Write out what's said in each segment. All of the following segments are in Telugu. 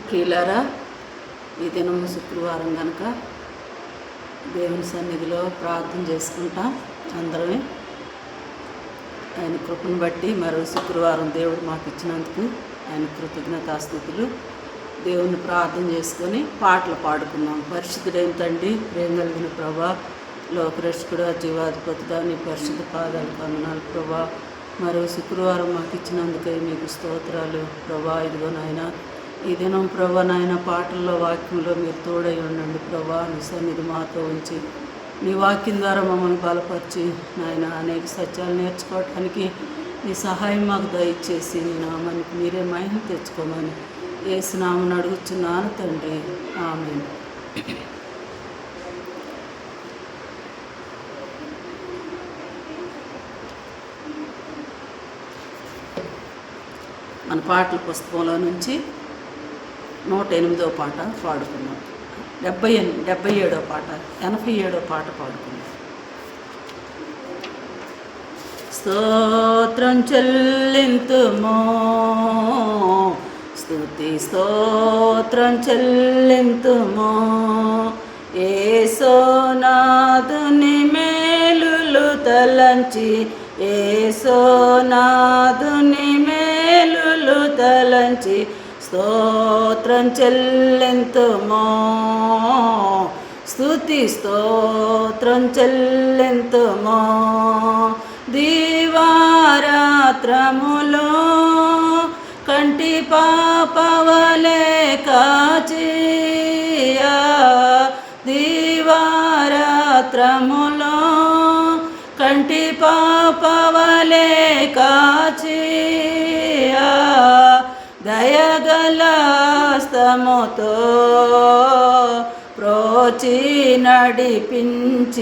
ప్రియులారా, ఈ దినం శుక్రవారం కనుక దేవుని సన్నిధిలో ప్రార్థన చేసుకుంటాం. అందరమే ఆయన కృపను బట్టి మరో శుక్రవారం దేవుడు మాకు ఇచ్చినందుకు ఆయన కృతజ్ఞతాస్తుతులు. దేవుని ప్రార్థన చేసుకొని పాటలు పాడుకున్నాం. పరిశుద్ధుడైన తండ్రి, ప్రేమ కలిగిన ప్రభా, లోకరక్షకుడా, జీవాధిపతిగా నీ పరిశుద్ధ పాదాలు వందనాలు ప్రభా. మరో శుక్రవారం మాకు ఇచ్చినందుకై మీకు స్తోత్రాలు ప్రభా. ఇదిగో నాయన, ఈ దినం ప్రభా నాయన పాటల్లో వాక్యంలో మీరు తోడై ఉండండి ప్రభా. నీ సన్నిధి మాతో ఉంచి నీ వాక్యం ద్వారా మమ్మల్ని బలపరిచి నాయన అనేక సత్యాలు నేర్చుకోవటానికి నీ సహాయం మాకు దయచేసి నీ నామానికి మీరే మహిమ తెచ్చుకోమని యేసు నామమున అడుగుచున్నాను తండ్రి, ఆమేన్. మన పాటల పుస్తకంలో నుంచి 108వ పాట పాడుకున్నాం. 77వ పాట, 87వ పాట పాడుకున్నాం. స్తోత్రం చెల్లింతుమో, స్తుతి స్తోత్రం చెల్లింతుమో, యేసునాథుని మేలులు తలంచి, యేసునాథుని మేలులు తలంచి స్తోత్రం చెల్లింతుమో, స్తుతి స్తోత్రం చెల్లింతుమో. దివారాత్రములో కంటి పాపవలే కాచియా, దివారాత్రములో కంటి పాపవలే కాచియా, దయగల హస్తముతో ప్రోచి నడిపించితివి,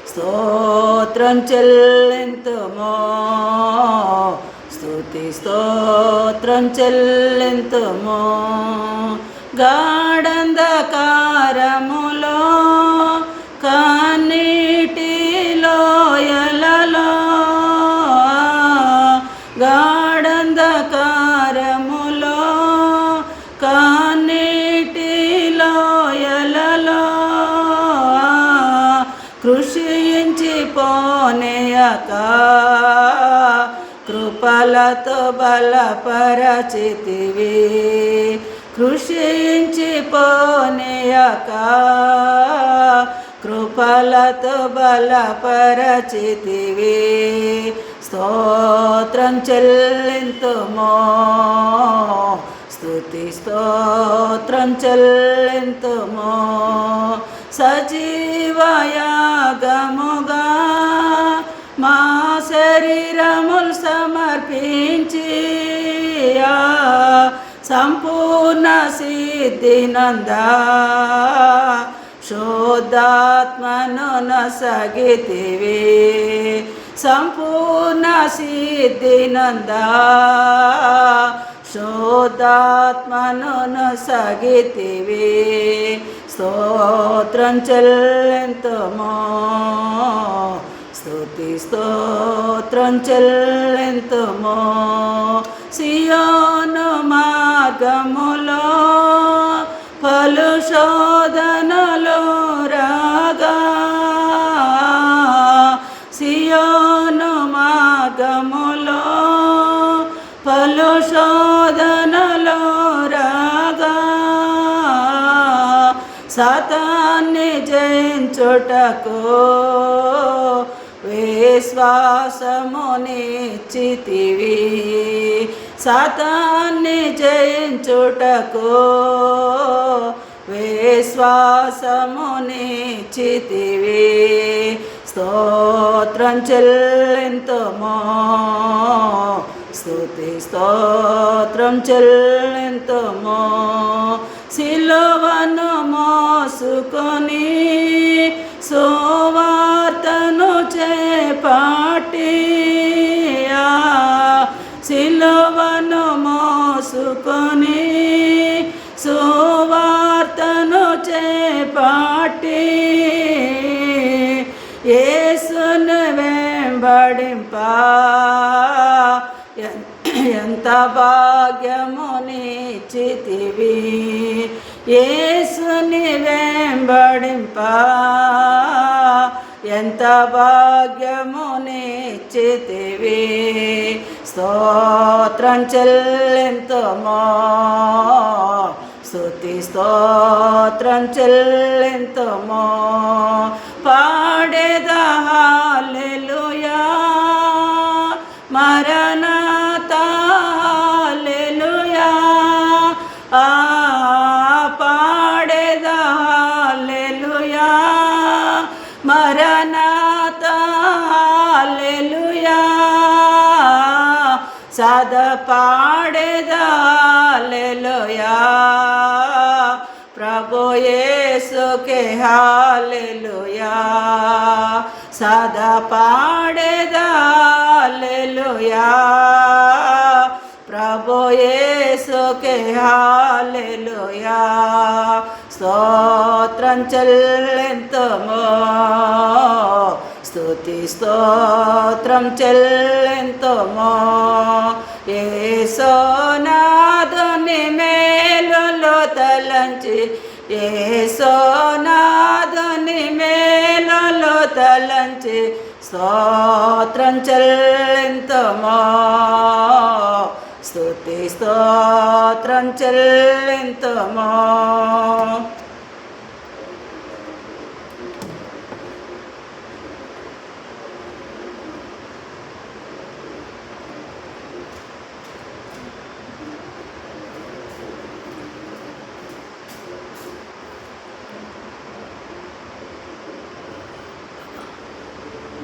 స్తోత్రం చెల్లింతుమో, స్తుతి స్తోత్రం చెల్లింతుమో. గాఢంధకారములో కన్నీటి లోయలలో, గాఢంధకారములో కన్నీటి లోయలలో కృషించి పోనీయక కృపలతో బలపరచితివి, కృషించి పోనీయక కృపలతో బలపరచితివి, స్తోత్రం చెల్లింతుమో, స్తుతి స్తోత్రం చెల్లింతుమో. సజీవయాగముగా మా శరీరములు సమర్పించి, సంపూర్ణ సిద్ధినందా శుద్ధాత్మను నొసగితివి, సంపూర్ణ సిద్ధినందా శుద్ధాత్మను నొసగితివి, స్తోత్రం చెల్లింతుమో, స్తుతి స్తోత్రం చెల్లింతుమో. సియోను మార్గములో పలు శోధనలు రాగా, సియోను మార్గములో పలు శోధనలు రాగా, సాతాన్ని జయించుటకు విశ్వాసమునిచ్చితివి, సాతాన్ని జయించుటకు విశ్వాసమునిచ్చితివి, స్తోత్రం చెల్లింతుమో, స్తుతి స్తోత్రం చెల్లింతుమో. సిలువను మోసుకొని సువార్తను చేపట్టి, సిలువను మోసుకొని సువార్తను చేపట్టి, యేసును వెంబడింప ఎంత భాగ్యమునిచ్చితివి యేసుని వెంబడింప ఎంత భాగ్యమునిచ్చితివి స్తోత్రం చెల్లింతుమో స్తుతి స్తోత్రం చెల్లింతుమో పాడేదా హల్లెలూయా మరణాతా హల్లెలూయా పాడేదా హల్లెలూయా మరణాతా హల్లెలూయా సదా పాడేదా హల్లెలూయా ప్రభు యేసుకే హల్లెలూయా సదా పాడేదా హల్లెలూయా ప్రభు యేసుకే హల్లెలూయా స్తోత్రం చెల్లింతుమో స్తుతి స్తోత్రం చెల్లింతుమో యేసునాథుని మేలులు తలంచి యేసునాథుని మేలులు తలంచి స్తోత్రం చెల్లింతుమో స్తుతి స్తోత్రం చెల్లింతుమో